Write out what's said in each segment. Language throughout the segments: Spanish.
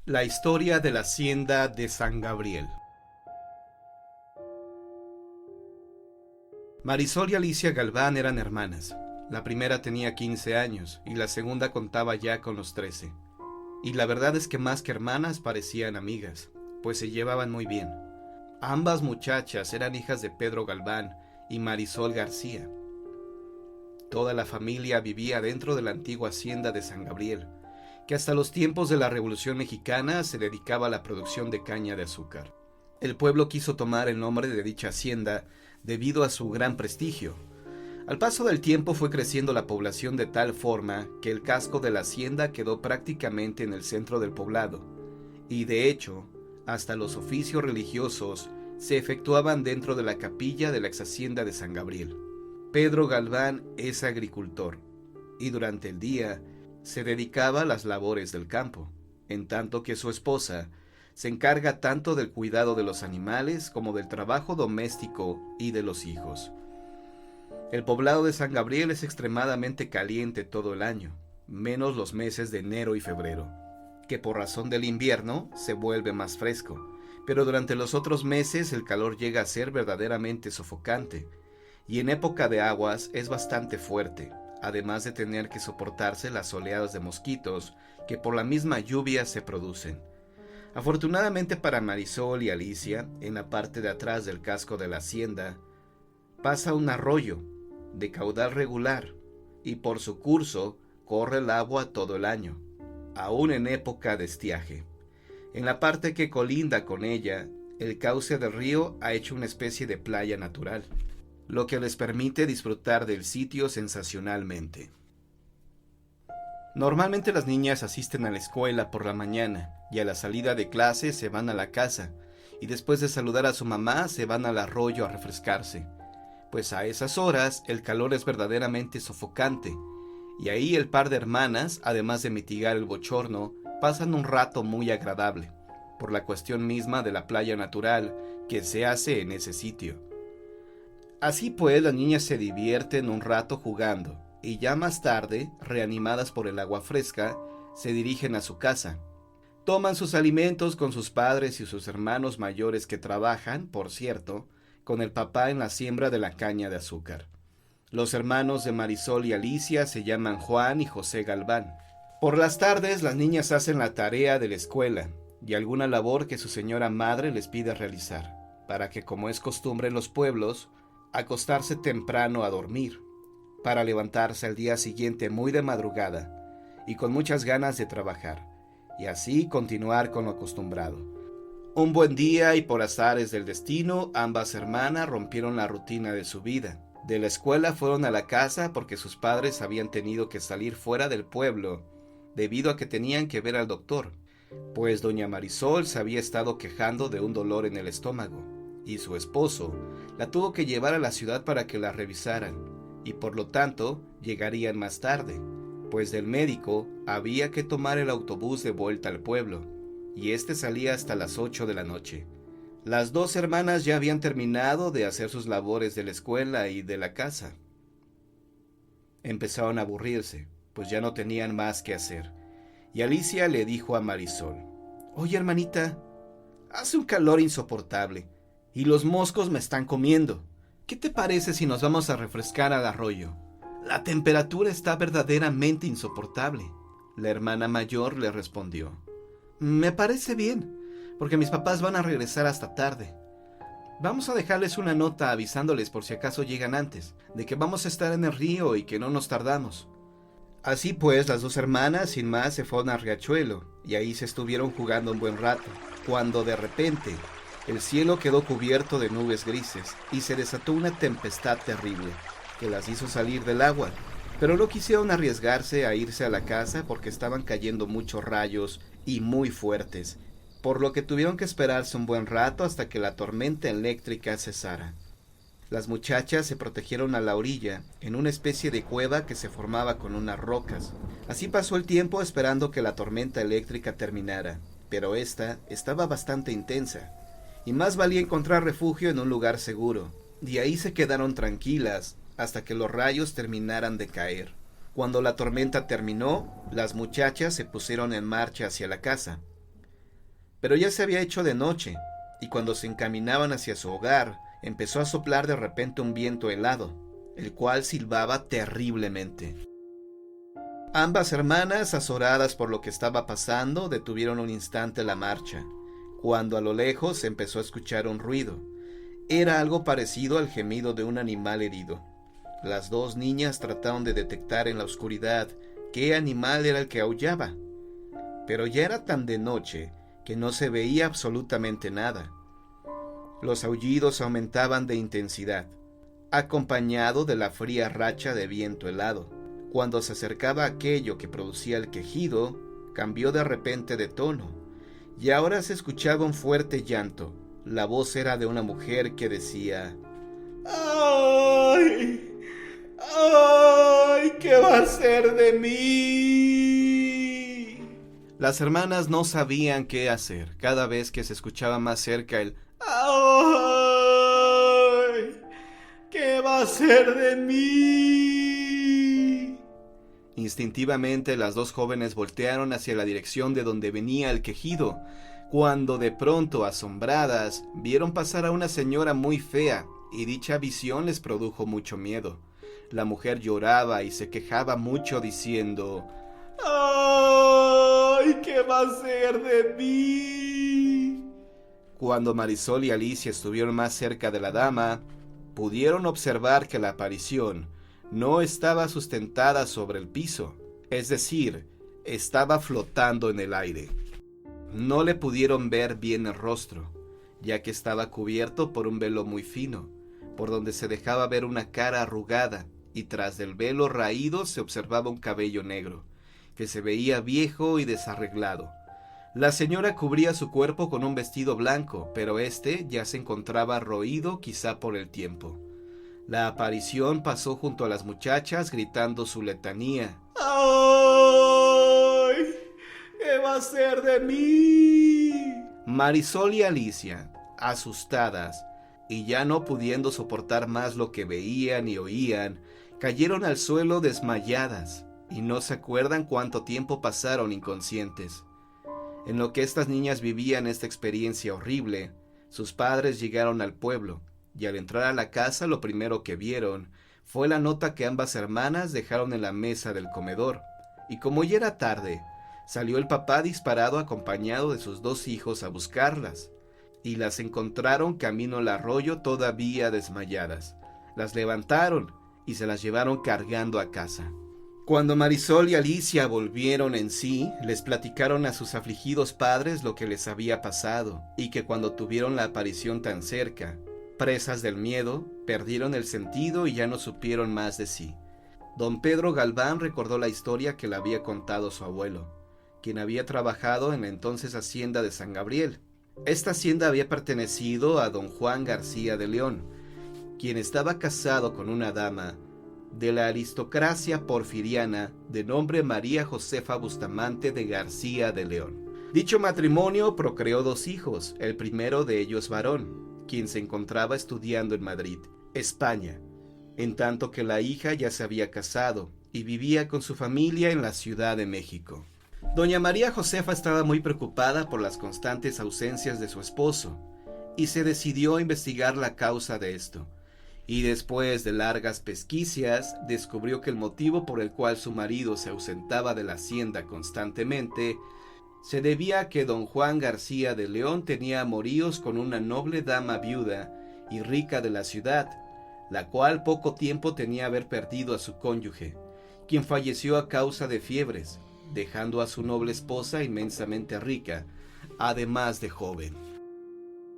La historia de la hacienda de San Gabriel. Marisol y Alicia Galván eran hermanas. La primera tenía 15 años y la segunda contaba ya con los 13. Y la verdad es que más que hermanas parecían amigas, pues se llevaban muy bien. Ambas muchachas eran hijas de Pedro Galván y Marisol García. Toda la familia vivía dentro de la antigua hacienda de San Gabriel, que hasta los tiempos de la Revolución Mexicana se dedicaba a la producción de caña de azúcar. El pueblo quiso tomar el nombre de dicha hacienda debido a su gran prestigio. Al paso del tiempo fue creciendo la población de tal forma que el casco de la hacienda quedó prácticamente en el centro del poblado, y de hecho, hasta los oficios religiosos se efectuaban dentro de la capilla de la ex hacienda de San Gabriel. Pedro Galván es agricultor, y durante el día se dedicaba a las labores del campo, en tanto que su esposa se encarga tanto del cuidado de los animales como del trabajo doméstico y de los hijos. El poblado de San Gabriel es extremadamente caliente todo el año, menos los meses de enero y febrero, que por razón del invierno se vuelve más fresco, pero durante los otros meses el calor llega a ser verdaderamente sofocante, y en época de aguas es bastante fuerte, además de tener que soportarse las oleadas de mosquitos que por la misma lluvia se producen. Afortunadamente para Marisol y Alicia, en la parte de atrás del casco de la hacienda, pasa un arroyo de caudal regular y por su curso corre el agua todo el año, aún en época de estiaje. En la parte que colinda con ella, el cauce del río ha hecho una especie de playa natural, lo que les permite disfrutar del sitio sensacionalmente. Normalmente las niñas asisten a la escuela por la mañana y a la salida de clase se van a la casa y después de saludar a su mamá se van al arroyo a refrescarse, pues a esas horas el calor es verdaderamente sofocante y ahí el par de hermanas, además de mitigar el bochorno, pasan un rato muy agradable, por la cuestión misma de la playa natural que se hace en ese sitio. Así pues, las niñas se divierten un rato jugando, y ya más tarde, reanimadas por el agua fresca, se dirigen a su casa. Toman sus alimentos con sus padres y sus hermanos mayores que trabajan, por cierto, con el papá en la siembra de la caña de azúcar. Los hermanos de Marisol y Alicia se llaman Juan y José Galván. Por las tardes, las niñas hacen la tarea de la escuela y alguna labor que su señora madre les pide realizar, para que, como es costumbre en los pueblos, acostarse temprano a dormir, para levantarse al día siguiente muy de madrugada y con muchas ganas de trabajar, y así continuar con lo acostumbrado. Un buen día y por azares del destino, ambas hermanas rompieron la rutina de su vida. De la escuela fueron a la casa porque sus padres habían tenido que salir fuera del pueblo debido a que tenían que ver al doctor, pues doña Marisol se había estado quejando de un dolor en el estómago y su esposo la tuvo que llevar a la ciudad para que la revisaran, y por lo tanto llegarían más tarde, pues del médico había que tomar el autobús de vuelta al pueblo, y este salía hasta las 8 de la noche. Las dos hermanas ya habían terminado de hacer sus labores de la escuela y de la casa. Empezaron a aburrirse, pues ya no tenían más que hacer, y Alicia le dijo a Marisol: «Oye, hermanita, hace un calor insoportable, y los moscos me están comiendo. ¿Qué te parece si nos vamos a refrescar al arroyo? La temperatura está verdaderamente insoportable». La hermana mayor le respondió: «Me parece bien, porque mis papás van a regresar hasta tarde. Vamos a dejarles una nota avisándoles por si acaso llegan antes, de que vamos a estar en el río y que no nos tardamos». Así pues, las dos hermanas sin más se fueron al riachuelo, y ahí se estuvieron jugando un buen rato, cuando de repente el cielo quedó cubierto de nubes grises y se desató una tempestad terrible que las hizo salir del agua, pero no quisieron arriesgarse a irse a la casa porque estaban cayendo muchos rayos y muy fuertes, por lo que tuvieron que esperarse un buen rato hasta que la tormenta eléctrica cesara. Las muchachas se protegieron a la orilla, en una especie de cueva que se formaba con unas rocas. Así pasó el tiempo esperando que la tormenta eléctrica terminara, pero esta estaba bastante intensa, y más valía encontrar refugio en un lugar seguro, y ahí se quedaron tranquilas hasta que los rayos terminaran de caer. Cuando la tormenta terminó, las muchachas se pusieron en marcha hacia la casa. Pero ya se había hecho de noche, y cuando se encaminaban hacia su hogar, empezó a soplar de repente un viento helado, el cual silbaba terriblemente. Ambas hermanas, azoradas por lo que estaba pasando, detuvieron un instante la marcha, cuando a lo lejos se empezó a escuchar un ruido. Era algo parecido al gemido de un animal herido. Las dos niñas trataron de detectar en la oscuridad qué animal era el que aullaba, pero ya era tan de noche que no se veía absolutamente nada. Los aullidos aumentaban de intensidad, acompañado de la fría racha de viento helado. Cuando se acercaba aquello que producía el quejido, cambió de repente de tono, y ahora se escuchaba un fuerte llanto. La voz era de una mujer que decía: ¡ay! ¡Ay! ¿Qué va a ser de mí? Las hermanas no sabían qué hacer. Cada vez que se escuchaba más cerca el ¡ay! ¿Qué va a ser de mí? Instintivamente las dos jóvenes voltearon hacia la dirección de donde venía el quejido, cuando de pronto, asombradas, vieron pasar a una señora muy fea, y dicha visión les produjo mucho miedo. La mujer lloraba y se quejaba mucho diciendo: ¡ay! ¿Qué va a ser de mí? Cuando Marisol y Alicia estuvieron más cerca de la dama, pudieron observar que la aparición no estaba sustentada sobre el piso, es decir, estaba flotando en el aire. No le pudieron ver bien el rostro, ya que estaba cubierto por un velo muy fino, por donde se dejaba ver una cara arrugada, y tras del velo raído se observaba un cabello negro, que se veía viejo y desarreglado. La señora cubría su cuerpo con un vestido blanco, pero este ya se encontraba roído quizá por el tiempo. La aparición pasó junto a las muchachas gritando su letanía: ¡ay! ¿Qué va a ser de mí? Marisol y Alicia, asustadas, y ya no pudiendo soportar más lo que veían y oían, cayeron al suelo desmayadas, y no se acuerdan cuánto tiempo pasaron inconscientes. En lo que estas niñas vivían esta experiencia horrible, sus padres llegaron al pueblo, y al entrar a la casa lo primero que vieron fue la nota que ambas hermanas dejaron en la mesa del comedor, y como ya era tarde, salió el papá disparado acompañado de sus dos hijos a buscarlas, y las encontraron camino al arroyo todavía desmayadas. Las levantaron y se las llevaron cargando a casa. Cuando Marisol y Alicia volvieron en sí, les platicaron a sus afligidos padres lo que les había pasado, y que cuando tuvieron la aparición tan cerca, presas del miedo, perdieron el sentido y ya no supieron más de sí. Don Pedro Galván recordó la historia que le había contado su abuelo, quien había trabajado en la entonces hacienda de San Gabriel. Esta hacienda había pertenecido a don Juan García de León, quien estaba casado con una dama de la aristocracia porfiriana de nombre María Josefa Bustamante de García de León. Dicho matrimonio procreó dos hijos, el primero de ellos varón, quien se encontraba estudiando en Madrid, España, en tanto que la hija ya se había casado y vivía con su familia en la Ciudad de México. Doña María Josefa estaba muy preocupada por las constantes ausencias de su esposo, y se decidió a investigar la causa de esto. Y después de largas pesquisas, descubrió que el motivo por el cual su marido se ausentaba de la hacienda constantemente se debía a que don Juan García de León tenía amoríos con una noble dama viuda y rica de la ciudad, la cual poco tiempo tenía haber perdido a su cónyuge, quien falleció a causa de fiebres, dejando a su noble esposa inmensamente rica, además de joven.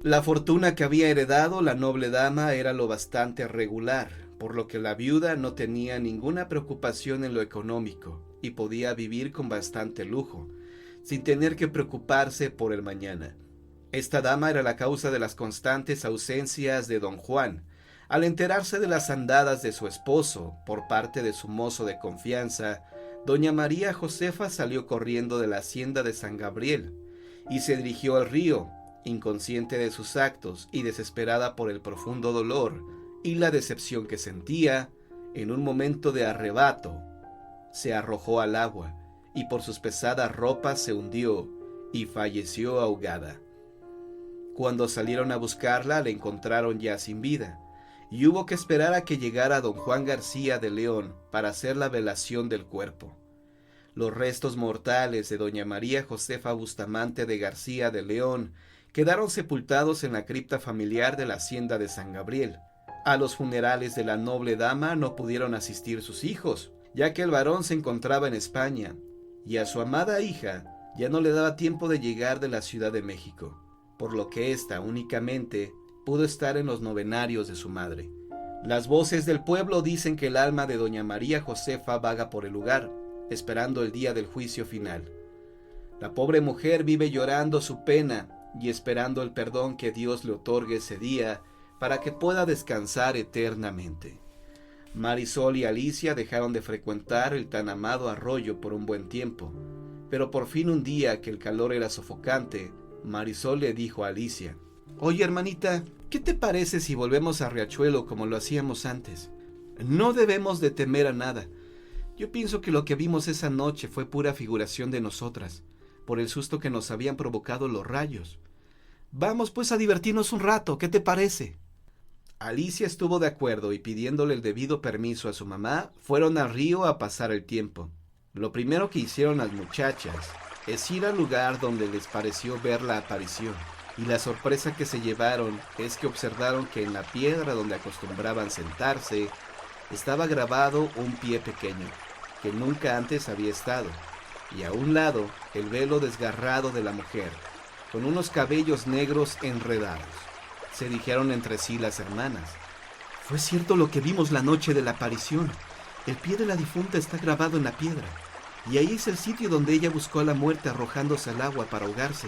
La fortuna que había heredado la noble dama era lo bastante regular, por lo que la viuda no tenía ninguna preocupación en lo económico y podía vivir con bastante lujo, sin tener que preocuparse por el mañana. Esta dama era la causa de las constantes ausencias de don Juan. Al enterarse de las andadas de su esposo por parte de su mozo de confianza, doña María Josefa salió corriendo de la hacienda de San Gabriel y se dirigió al río, inconsciente de sus actos y desesperada por el profundo dolor y la decepción que sentía. En un momento de arrebato, se arrojó al agua y por sus pesadas ropas se hundió y falleció ahogada. Cuando salieron a buscarla, la encontraron ya sin vida, y hubo que esperar a que llegara don Juan García de León para hacer la velación del cuerpo. Los restos mortales de doña María Josefa Bustamante de García de León quedaron sepultados en la cripta familiar de la hacienda de San Gabriel. A los funerales de la noble dama no pudieron asistir sus hijos, ya que el varón se encontraba en España, y a su amada hija ya no le daba tiempo de llegar de la Ciudad de México, por lo que ésta únicamente pudo estar en los novenarios de su madre. Las voces del pueblo dicen que el alma de doña María Josefa vaga por el lugar, esperando el día del juicio final. La pobre mujer vive llorando su pena y esperando el perdón que Dios le otorgue ese día para que pueda descansar eternamente. Marisol y Alicia dejaron de frecuentar el tan amado arroyo por un buen tiempo, pero por fin un día que el calor era sofocante, Marisol le dijo a Alicia: «Oye, hermanita, ¿qué te parece si volvemos a Riachuelo como lo hacíamos antes? No debemos de temer a nada. Yo pienso que lo que vimos esa noche fue pura figuración de nosotras, por el susto que nos habían provocado los rayos. Vamos pues a divertirnos un rato, ¿qué te parece?» Alicia estuvo de acuerdo y pidiéndole el debido permiso a su mamá, fueron al río a pasar el tiempo. Lo primero que hicieron las muchachas es ir al lugar donde les pareció ver la aparición, y la sorpresa que se llevaron es que observaron que en la piedra donde acostumbraban sentarse estaba grabado un pie pequeño, que nunca antes había estado, y a un lado el velo desgarrado de la mujer, con unos cabellos negros enredados. Se dijeron entre sí las hermanas: «Fue cierto lo que vimos la noche de la aparición. El pie de la difunta está grabado en la piedra, y ahí es el sitio donde ella buscó a la muerte arrojándose al agua para ahogarse.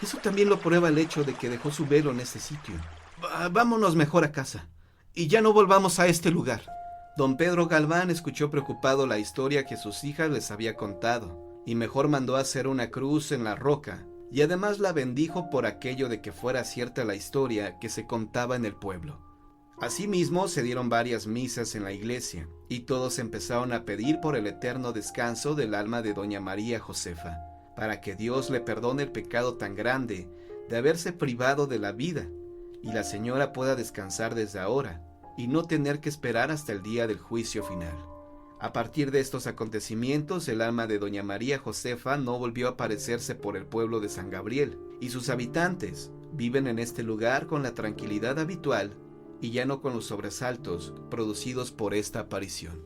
Eso también lo prueba el hecho de que dejó su velo en ese sitio. Vámonos mejor a casa, y ya no volvamos a este lugar». Don Pedro Galván escuchó preocupado la historia que sus hijas les había contado, y mejor mandó hacer una cruz en la roca, y además la bendijo por aquello de que fuera cierta la historia que se contaba en el pueblo. Asimismo, se dieron varias misas en la iglesia, y todos empezaron a pedir por el eterno descanso del alma de doña María Josefa, para que Dios le perdone el pecado tan grande de haberse privado de la vida, y la señora pueda descansar desde ahora, y no tener que esperar hasta el día del juicio final. A partir de estos acontecimientos, el alma de doña María Josefa no volvió a aparecerse por el pueblo de San Gabriel, y sus habitantes viven en este lugar con la tranquilidad habitual y ya no con los sobresaltos producidos por esta aparición.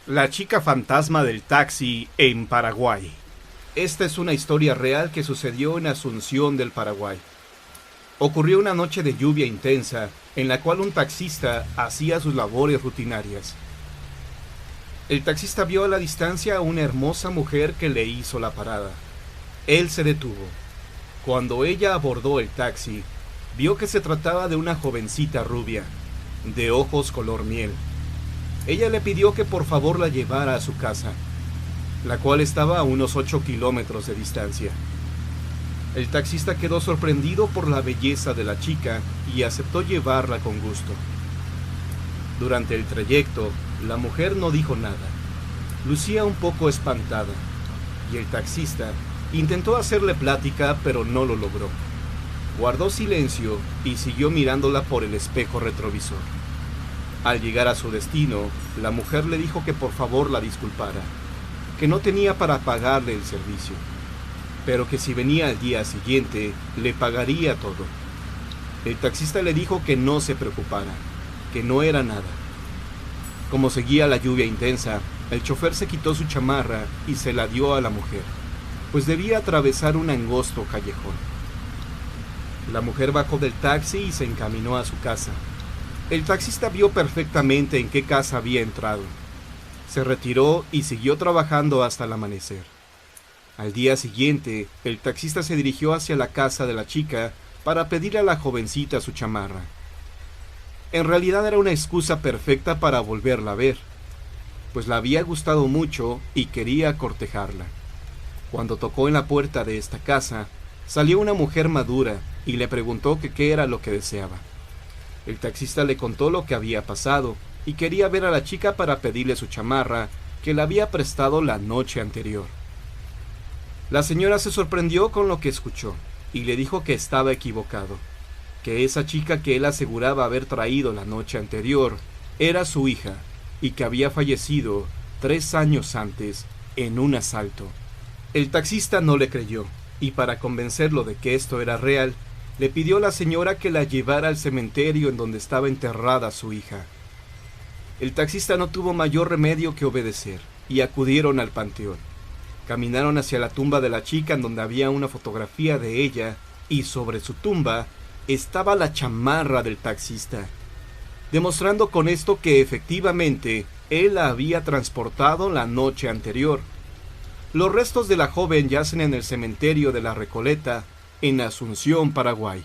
La chica fantasma del taxi en Paraguay. Esta es una historia real que sucedió en Asunción del Paraguay. Ocurrió una noche de lluvia intensa en la cual un taxista hacía sus labores rutinarias. El taxista vio a la distancia a una hermosa mujer que le hizo la parada. Él se detuvo. Cuando ella abordó el taxi, vio que se trataba de una jovencita rubia, de ojos color miel. Ella le pidió que por favor la llevara a su casa, la cual estaba a unos 8 kilómetros de distancia. El taxista quedó sorprendido por la belleza de la chica y aceptó llevarla con gusto. Durante el trayecto, la mujer no dijo nada. Lucía un poco espantada, y el taxista intentó hacerle plática, pero no lo logró. Guardó silencio y siguió mirándola por el espejo retrovisor. Al llegar a su destino, la mujer le dijo que por favor la disculpara, que no tenía para pagarle el servicio, pero que si venía al día siguiente, le pagaría todo. El taxista le dijo que no se preocupara, que no era nada. Como seguía la lluvia intensa, el chofer se quitó su chamarra y se la dio a la mujer, pues debía atravesar un angosto callejón. La mujer bajó del taxi y se encaminó a su casa. El taxista vio perfectamente en qué casa había entrado. Se retiró y siguió trabajando hasta el amanecer. Al día siguiente, el taxista se dirigió hacia la casa de la chica para pedirle a la jovencita su chamarra. En realidad era una excusa perfecta para volverla a ver, pues la había gustado mucho y quería cortejarla. Cuando tocó en la puerta de esta casa, salió una mujer madura y le preguntó que qué era lo que deseaba. El taxista le contó lo que había pasado y quería ver a la chica para pedirle su chamarra que le había prestado la noche anterior. La señora se sorprendió con lo que escuchó y le dijo que estaba equivocado, que esa chica que él aseguraba haber traído la noche anterior era su hija y que había fallecido 3 años antes en un asalto. El taxista no le creyó y para convencerlo de que esto era real, le pidió a la señora que la llevara al cementerio en donde estaba enterrada su hija. El taxista no tuvo mayor remedio que obedecer y acudieron al panteón. Caminaron hacia la tumba de la chica en donde había una fotografía de ella y sobre su tumba estaba la chamarra del taxista, demostrando con esto que efectivamente él la había transportado la noche anterior. Los restos de la joven yacen en el cementerio de La Recoleta, en Asunción, Paraguay.